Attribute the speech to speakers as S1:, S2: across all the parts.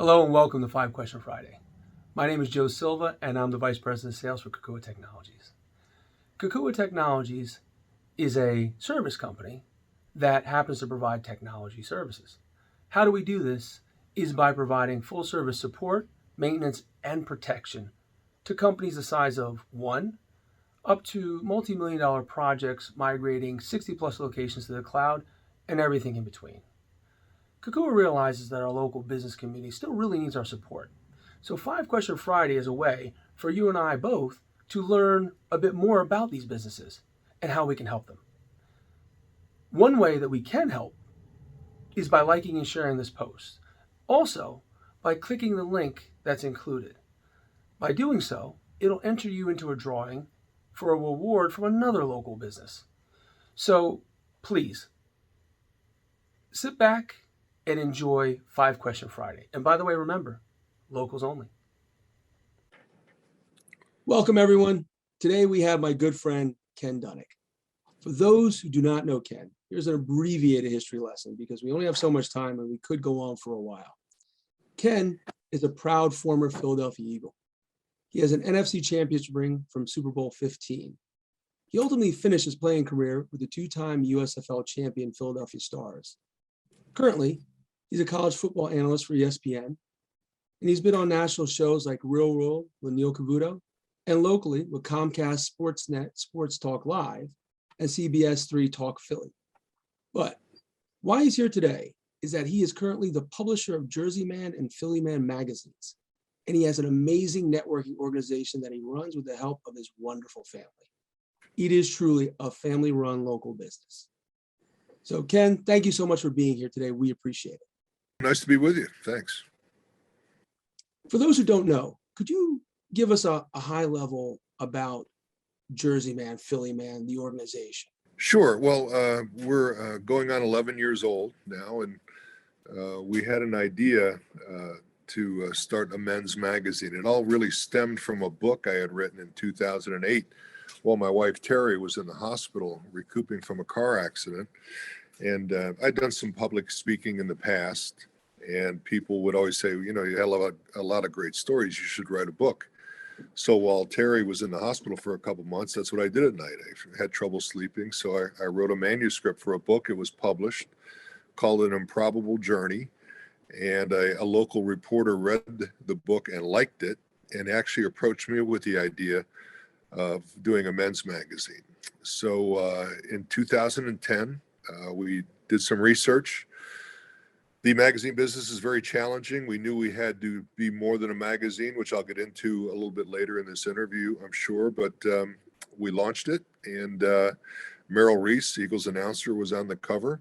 S1: Hello and welcome to 5 Question Friday. My name is Joe Silva and I'm the Vice President of Sales for Kokua Technologies. Kokua Technologies is a service company that happens to provide technology services. How do we do this? Is by providing full service support, maintenance, and protection to companies the size of 1 up to multi-million dollar projects migrating 60 plus locations to the cloud and everything in between. Kokua realizes that our local business community still really needs our support. So 5 Question Friday is a way for you and I both to learn a bit more about these businesses and how we can help them. One way that we can help is by liking and sharing this post. Also, by clicking the link that's included. By doing so, it'll enter you into a drawing for a reward from another local business. So please, sit back and enjoy 5 Question Friday. And by the way, remember, locals only.
S2: Welcome, everyone. Today we have my good friend, Ken Dunek. For those who do not know Ken, here's an abbreviated history lesson because we only have so much time and we could go on for a while. Ken is a proud former Philadelphia Eagle. He has an NFC championship ring from Super Bowl 15. He ultimately finished his playing career with the 2-time USFL champion Philadelphia Stars. Currently, he's a college football analyst for ESPN, and he's been on national shows like Real World with Neil Cavuto, and locally with Comcast Sportsnet Sports Talk Live and CBS 3 Talk Philly. But why he's here today is that he is currently the publisher of JerseyMan and PhillyMan magazines, and he has an amazing networking organization that he runs with the help of his wonderful family. It is truly a family-run local business. So, Ken, thank you so much for being here today. We appreciate it.
S3: Nice to be with you. Thanks.
S2: For those who don't know, could you give us a high level about JerseyMan, PhillyMan, the organization?
S3: Sure. Well, we're going on 11 years old now, and we had an idea to start a men's magazine. It all really stemmed from a book I had written in 2008 while my wife Terry was in the hospital recouping from a car accident. And I'd done some public speaking in the past, and people would always say, you know, you have a lot of great stories. You should write a book. So while Terry was in the hospital for a couple months, that's what I did at night. I had trouble sleeping, so I wrote a manuscript for a book. It was published, called An Improbable Journey, and a local reporter read the book and liked it, and actually approached me with the idea of doing a men's magazine. So in 2010, we did some research. The magazine business is very challenging. We knew we had to be more than a magazine, which I'll get into a little bit later in this interview, I'm sure. But we launched it, and Merrill Reese, Eagles announcer, was on the cover,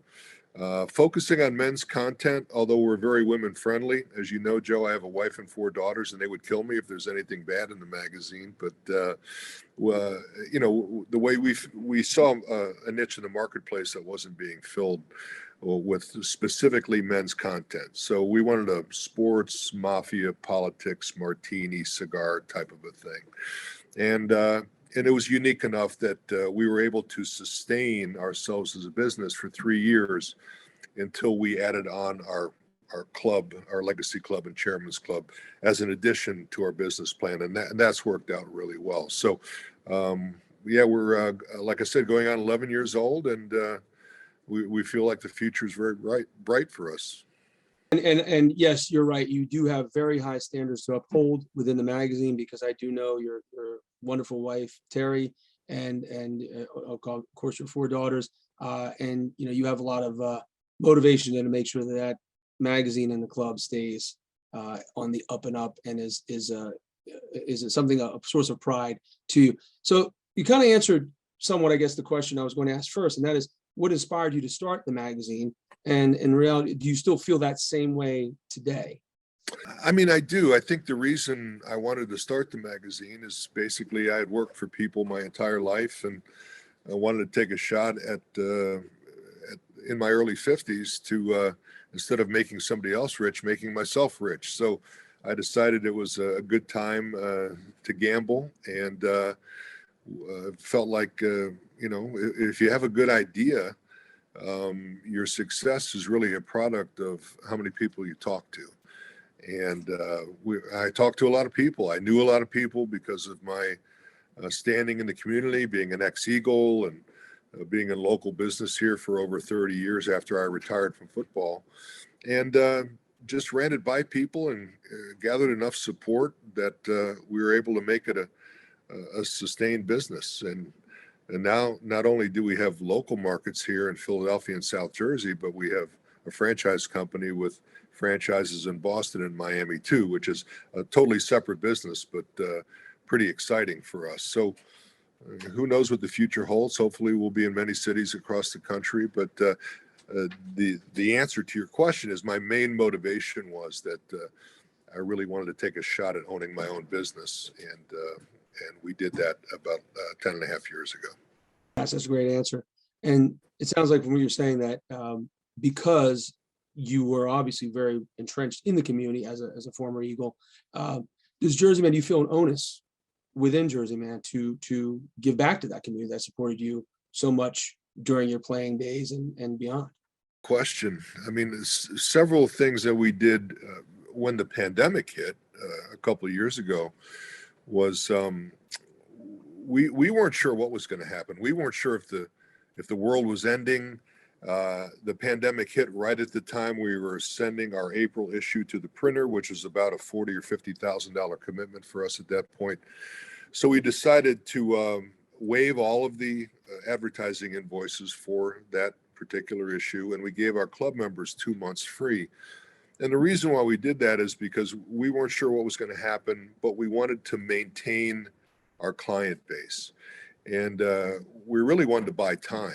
S3: focusing on men's content, although we're very women friendly. As you know, Joe, I have a wife and 4 daughters, and they would kill me if there's anything bad in the magazine. But, you know, the way we saw a niche in the marketplace that wasn't being filled with specifically men's content. So we wanted a sports, mafia, politics, martini, cigar type of a thing. And it was unique enough that we were able to sustain ourselves as a business for 3 years until we added on our club, our legacy club and chairman's club, as an addition to our business plan. And that's worked out really well. So, yeah, we're, like I said, going on 11 years old, and we feel like the future is very bright for us.
S2: And yes, you're right. You do have very high standards to uphold within the magazine, because I do know your wonderful wife, Terry, and of course your 4 daughters. And, you know, you have a lot of motivation to make sure that magazine and the club stays on the up and up, and is something, a source of pride to you. So you kind of answered somewhat, I guess, the question I was going to ask first, and that is, what inspired you to start the magazine? And in reality, do you still feel that same way today?
S3: I mean, I do. I think the reason I wanted to start the magazine is basically I had worked for people my entire life, and I wanted to take a shot at in my early 50s to instead of making somebody else rich, making myself rich. So I decided it was a good time to gamble, and felt like you know, if you have a good idea, your success is really a product of how many people you talk to. And I talked to a lot of people. I knew a lot of people because of my standing in the community, being an ex-Eagle and being in local business here for over 30 years after I retired from football. And just ran it by people and gathered enough support that we were able to make it a sustained business. And now not only do we have local markets here in Philadelphia and South Jersey, but we have a franchise company with franchises in Boston and Miami too, which is a totally separate business, but pretty exciting for us. So who knows what the future holds? Hopefully we'll be in many cities across the country, but the answer to your question is my main motivation was that I really wanted to take a shot at owning my own business, and we did that about 10 and a half years ago.
S2: That's a great answer. And it sounds like from what you're saying that because you were obviously very entrenched in the community as a former Eagle, does JerseyMan, do you feel an onus within JerseyMan to give back to that community that supported you so much during your playing days and beyond?
S3: Question. I mean, several things that we did when the pandemic hit a couple of years ago was we weren't sure what was going to happen. We weren't sure if the world was ending. The pandemic hit right at the time we were sending our April issue to the printer, which was about a $40,000 or $50,000 commitment for us at that point. So we decided to waive all of the advertising invoices for that particular issue, and we gave our club members 2 months free. And the reason why we did that is because we weren't sure what was going to happen, but we wanted to maintain our client base. And we really wanted to buy time.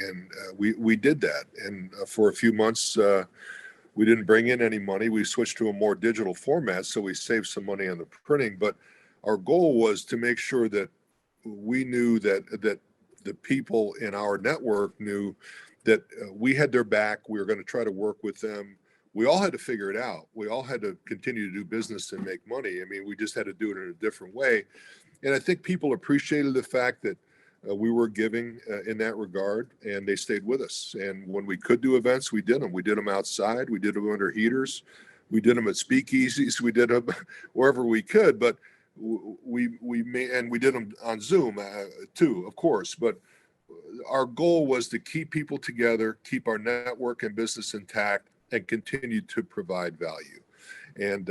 S3: And we did that. And for a few months, we didn't bring in any money. We switched to a more digital format, so we saved some money on the printing. But our goal was to make sure that we knew that the people in our network knew that we had their back. We were going to try to work with them. We all had to figure it out. We all had to continue to do business and make money. I mean, we just had to do it in a different way. And I think people appreciated the fact that we were giving in that regard, and they stayed with us. And when we could do events, we did them. We did them outside. We did them under heaters. We did them at speakeasies. We did them wherever we could. But we did them on Zoom too, of course. But our goal was to keep people together, keep our network and business intact, and continue to provide value. And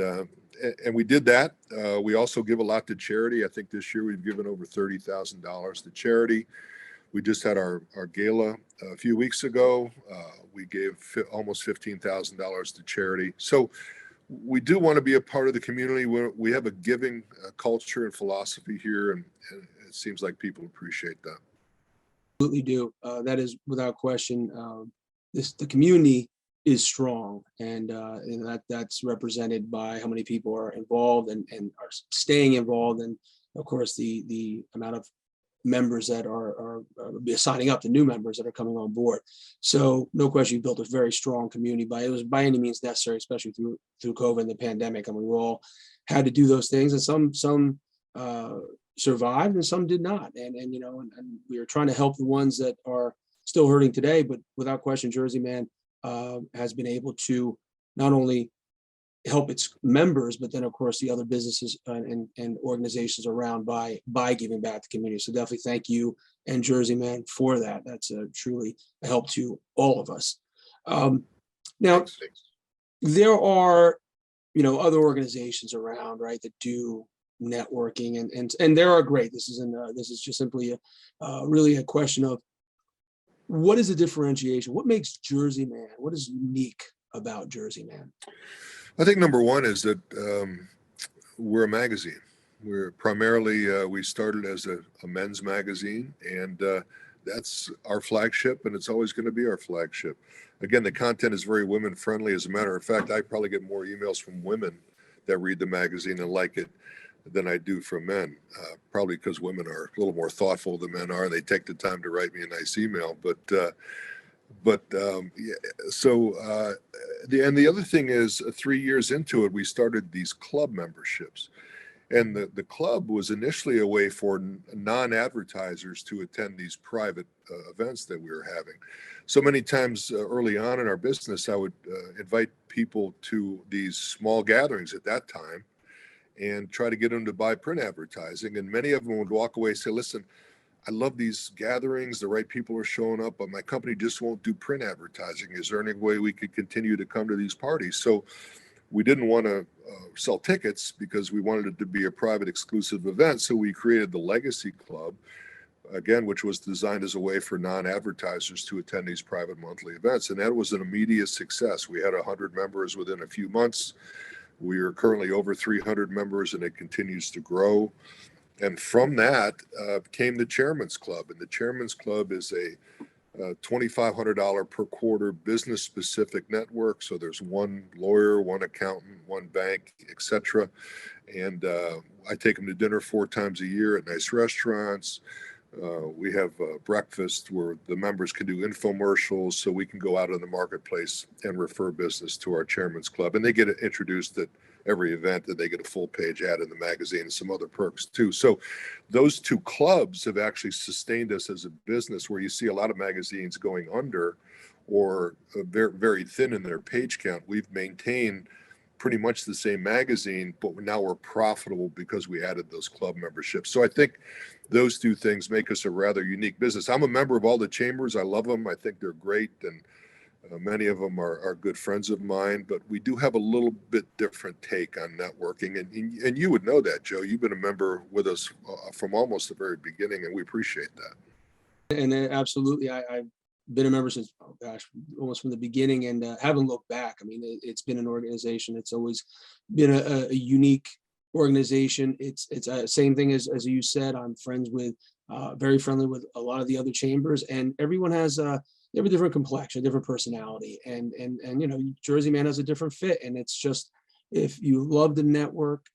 S3: we did that. We also give a lot to charity. I think this year we've given over $30,000 to charity. We just had our gala a few weeks ago. We gave almost $15,000 to charity. So we do want to be a part of the community. We have a giving culture and philosophy here, and it seems like people appreciate that.
S2: Absolutely do. That is without question. The community is strong, and that's represented by how many people are involved and are staying involved, and of course the amount of members that are signing up, the new members that are coming on board. So no question, you built a very strong community. It was by any means necessary, especially through COVID and the pandemic. I mean, we all had to do those things, and some survived and some did not. And we are trying to help the ones that are still hurting today, but without question, JerseyMan has been able to not only help its members, but then of course the other businesses and organizations around by giving back to the community. So definitely thank you and JerseyMan for that. That's truly a help to all of us. Now,
S3: Thanks.
S2: there are other organizations around, right, that do networking and they are great. This is just simply really a question of what is the differentiation? What makes JerseyMan? What is unique about JerseyMan?
S3: I think number one is that we're a magazine. We're primarily, we started as a men's magazine, and that's our flagship, and it's always going to be our flagship. Again, the content is very women friendly. As a matter of fact, I probably get more emails from women that read the magazine and like it than I do from men, probably because women are a little more thoughtful than men are, and they take the time to write me a nice email. The other thing is 3 years into it, we started these club memberships. And the club was initially a way for non-advertisers to attend these private events that we were having. So many times early on in our business, I would invite people to these small gatherings at that time and try to get them to buy print advertising. And many of them would walk away and say, listen, I love these gatherings. The right people are showing up, but my company just won't do print advertising. Is there any way we could continue to come to these parties? So we didn't want to sell tickets because we wanted it to be a private exclusive event. So we created the Legacy Club, again, which was designed as a way for non-advertisers to attend these private monthly events. And that was an immediate success. We had 100 members within a few months. We are currently over 300 members, and it continues to grow. And from that came the Chairman's Club. And the Chairman's Club is a $2,500 per quarter business specific network. So there's one lawyer, one accountant, one bank, etc. And I take them to dinner 4 times a year at nice restaurants. We have breakfast where the members can do infomercials, so we can go out in the marketplace and refer business to our Chairman's Club. And they get introduced at every event, and they get a full page ad in the magazine and some other perks too. So those 2 clubs have actually sustained us as a business, where you see a lot of magazines going under or very, very thin in their page count. We've maintained pretty much the same magazine, but now we're profitable because we added those club memberships. So I think those 2 things make us a rather unique business. I'm a member of all the chambers. I love them. I think they're great. And many of them are good friends of mine, but we do have a little bit different take on networking. And you would know that, Joe. You've been a member with us from almost the very beginning, and we appreciate that.
S2: And absolutely, I've been a member since, oh gosh, almost from the beginning, and haven't looked back. I mean, it's been an organization. It's always been a unique organization. It's same thing as you said. I'm friends with, very friendly with a lot of the other chambers, and everyone has they have a different complexion, a different personality, and you know, JerseyMan has a different fit. And it's just, if you love the network,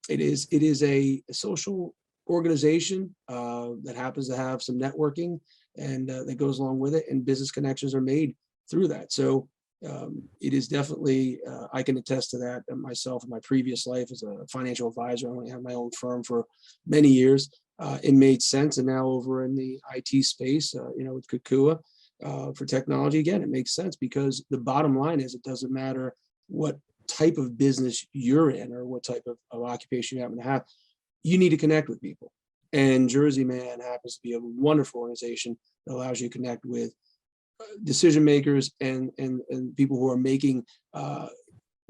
S2: it is a social organization that happens to have some networking, and that goes along with it, and business connections are made through that. So it is definitely, I can attest to that myself in my previous life as a financial advisor. I only had my own firm for many years. It made sense. And now over in the IT space, you know, with Kokua for technology, again, it makes sense, because the bottom line is, it doesn't matter what type of business you're in or what type of occupation you happen to have, you need to connect with people. And JerseyMan happens to be a wonderful organization that allows you to connect with decision makers and people who are making,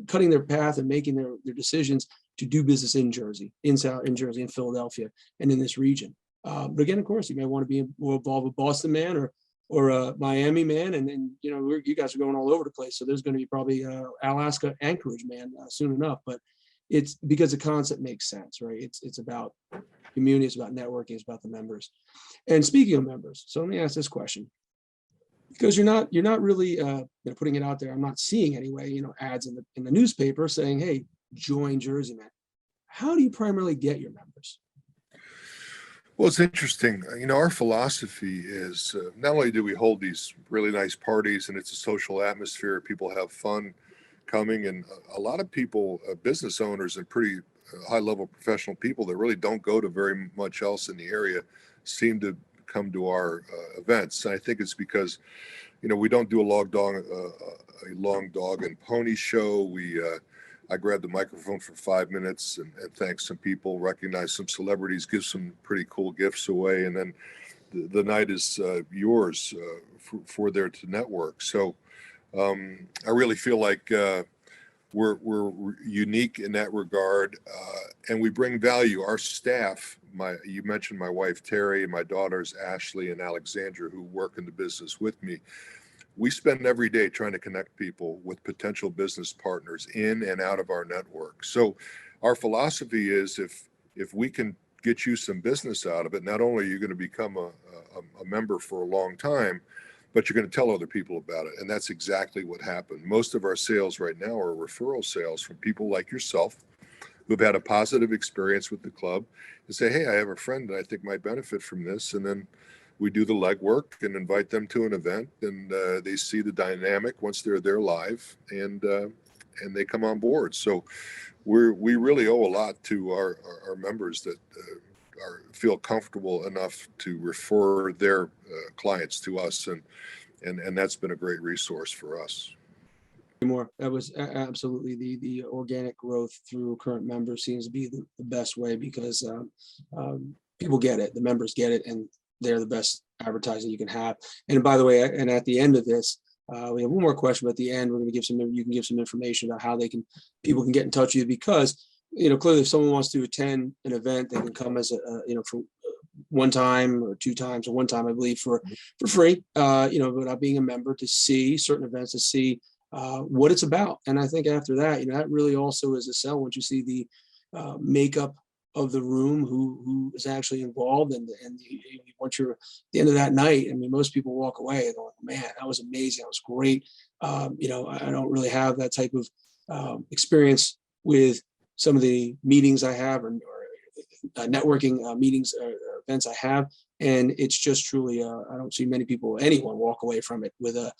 S2: cutting their path and making their decisions to do business in Jersey, in Jersey, in Philadelphia, and in this region. But again, of course, you may want to be more involved with Boston man or a Miami man, and then, you know, you guys are going all over the place. So there's going to be probably Alaska Anchorage man soon enough. But it's because the concept makes sense, right? It's about community, it's about networking, it's about the members. And speaking of members, so let me ask this question, because you're not really you know, putting it out there. I'm not seeing anyway, you know, ads in the newspaper saying, hey, join JerseyMan. How do you primarily get your members?
S3: Well, it's interesting. You know, our philosophy is not only do we hold these really nice parties, and it's a social atmosphere, people have fun coming, and a lot of people, business owners and pretty high-level professional people that really don't go to very much else in the area, seem to come to our events. And I think it's because, you know, we don't do a long dog and pony show. I grab the microphone for 5 minutes and thank some people, recognize some celebrities, give some pretty cool gifts away, and then the night is yours for there to network. So I really feel like we're unique in that regard, and we bring value. Our staff, you mentioned my wife Terry and my daughters Ashley and Alexandra, who work in the business with me. We spend every day trying to connect people with potential business partners in and out of our network. So our philosophy is, if we can get you some business out of it, not only are you going to become a member for a long time, but you're going to tell other people about it. And that's exactly what happened. Most of our sales right now are referral sales from people like yourself who've had a positive experience with the club and say, hey, I have a friend that I think might benefit from this. And then we do the legwork and invite them to an event, and they see the dynamic once they're there live, and they come on board. So we really owe a lot to our members that feel comfortable enough to refer their clients to us, and that's been a great resource for us.
S2: More. That was absolutely the organic growth through current members seems to be the best way, because people get it, the members get it, and they're the best advertising you can have. And by the way, and at the end of this, we have one more question, but at the end, we're going to give you can give some information about how people can get in touch with you, because, clearly if someone wants to attend an event, they can come as for one time or two times, or one time, I believe, for free, without being a member, to see certain events, to see what it's about. And I think after that, that really also is a sell once you see the makeup of the room, who is actually involved, and once you're at the end of that night, I mean, most people walk away going, man, that was amazing, that was great. I don't really have that type of experience with some of the meetings I have, or networking meetings or events I have, and it's just truly I don't see anyone walk away from it with a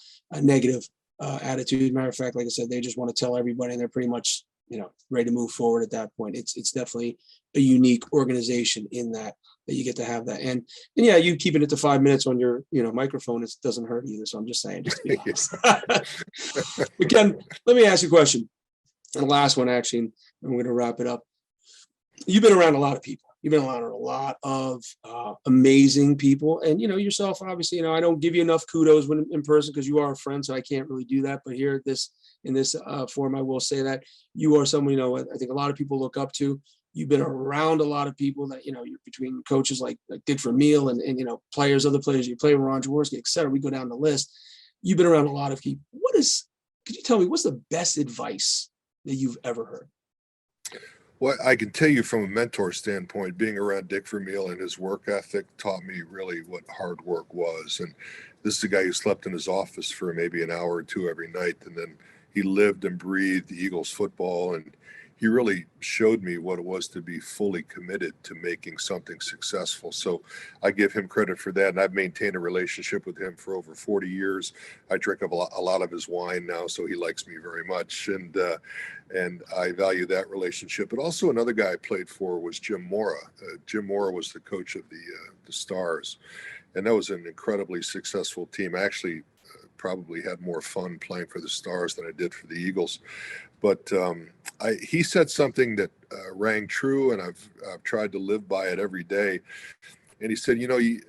S2: negative attitude. Matter of fact, like I said, they just want to tell everybody, and they're pretty much ready to move forward at that point. It's definitely a unique organization in that you get to have that. And yeah, you keeping it to 5 minutes on your microphone, it doesn't hurt either. So I'm just saying, just to be honest. Again, let me ask you a question, and the last one actually, and we're going to wrap it up. You've been around a lot of people. You've been around a lot of amazing people, and yourself. Obviously, I don't give you enough kudos when in person, because you are a friend, so I can't really do that. But here, in this forum, I will say that you are someone I think a lot of people look up to. You've been around a lot of people that you're between coaches like Dick Vermeil and players, other players you play with, Ron Jaworski, et cetera. We go down the list. You've been around a lot of people. Could you tell me what's the best advice that you've ever heard?
S3: Well, I can tell you from a mentor standpoint, being around Dick Vermeil and his work ethic taught me really what hard work was. And this is a guy who slept in his office for maybe an hour or two every night, and then he lived and breathed Eagles football, and he really showed me what it was to be fully committed to making something successful. So I give him credit for that, and I've maintained a relationship with him for over 40 years. I drink a lot of his wine now, so he likes me very much, and I value that relationship. But also another guy I played for was Jim Mora. Jim Mora was the coach of the Stars, and that was an incredibly successful team. I actually probably had more fun playing for the Stars than I did for the Eagles. But he said something that rang true, and I've tried to live by it every day. And he said,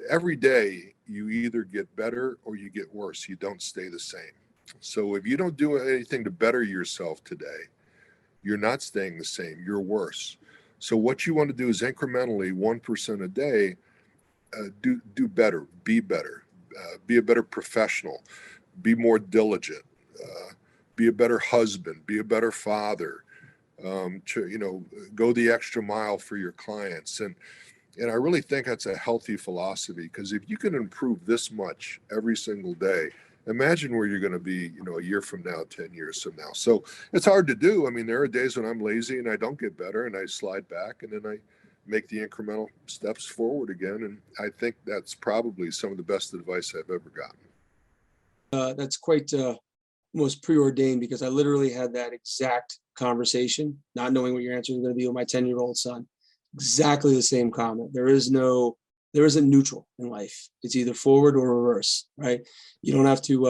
S3: every day you either get better or you get worse. You don't stay the same. So if you don't do anything to better yourself today, you're not staying the same. You're worse. So what you want to do is incrementally 1% a day, do better, be a better professional, be more diligent. Be a better husband, be a better father, go the extra mile for your clients. And I really think that's a healthy philosophy, because if you can improve this much every single day, imagine where you're going to be, a year from now, 10 years from now. So it's hard to do. I mean, there are days when I'm lazy and I don't get better, and I slide back, and then I make the incremental steps forward again. And I think that's probably some of the best advice I've ever gotten.
S2: That's quite almost preordained, because I literally had that exact conversation, not knowing what your answer was going to be, with my 10-year-old son. Exactly the same comment. There isn't neutral in life. It's either forward or reverse, right? You don't have to,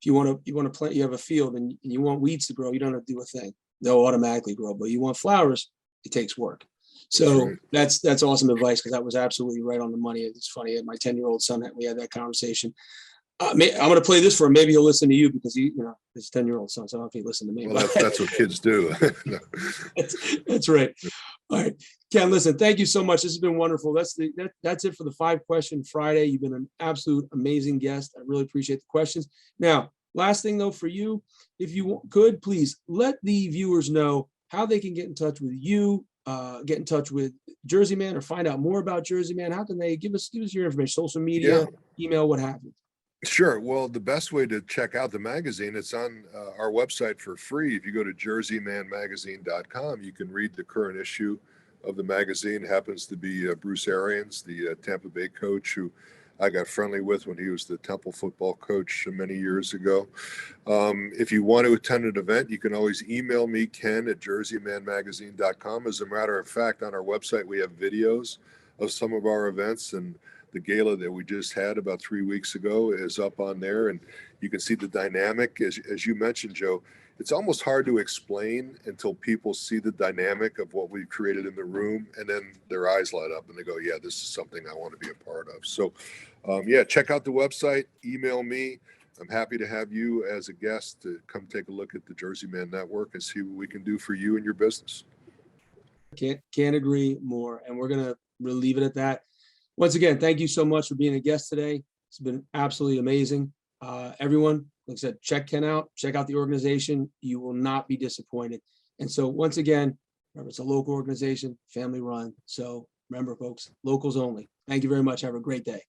S2: if you want to plant, you have a field and you want weeds to grow, you don't have to do a thing. They'll automatically grow. But you want flowers, it takes work. So that's awesome advice, because that was absolutely right on the money. It's funny, my 10-year-old son, we had that conversation. I'm going to play this for him. Maybe he'll listen to you, because his 10-year-old son. So I don't know if he listened to me.
S3: Well, that's what kids do.
S2: That's right. All right, Ken, listen, thank you so much. This has been wonderful. That's it for the 5-question Friday. You've been an absolute amazing guest. I really appreciate the questions. Now, last thing though, for you, if you could, please let the viewers know how they can get in touch with you, get in touch with JerseyMan, or find out more about JerseyMan. How can they give us your information, social media, email, what have you?
S3: Sure. Well, the best way to check out the magazine, it's on our website for free. If you go to JerseyManMagazine.com, you can read the current issue of the magazine. It happens to be Bruce Arians, the Tampa Bay coach, who I got friendly with when he was the Temple football coach many years ago. If you want to attend an event, you can always email me, Ken at JerseyManMagazine.com. As a matter of fact, on our website, we have videos of some of our events, and the gala that we just had about 3 weeks ago is up on there, and you can see the dynamic. As you mentioned, Joe, it's almost hard to explain until people see the dynamic of what we've created in the room, and then their eyes light up and they go, yeah, this is something I want to be a part of. So yeah, check out the website, email me. I'm happy to have you as a guest to come take a look at the JerseyMan Network and see what we can do for you and your business.
S2: Can't agree more. And we're going to leave it at that. Once again, thank you so much for being a guest today. It's been absolutely amazing. Everyone, like I said, check Ken out, check out the organization. You will not be disappointed. And so once again, remember, it's a local organization, family run. So remember, folks, locals only. Thank you very much. Have a great day.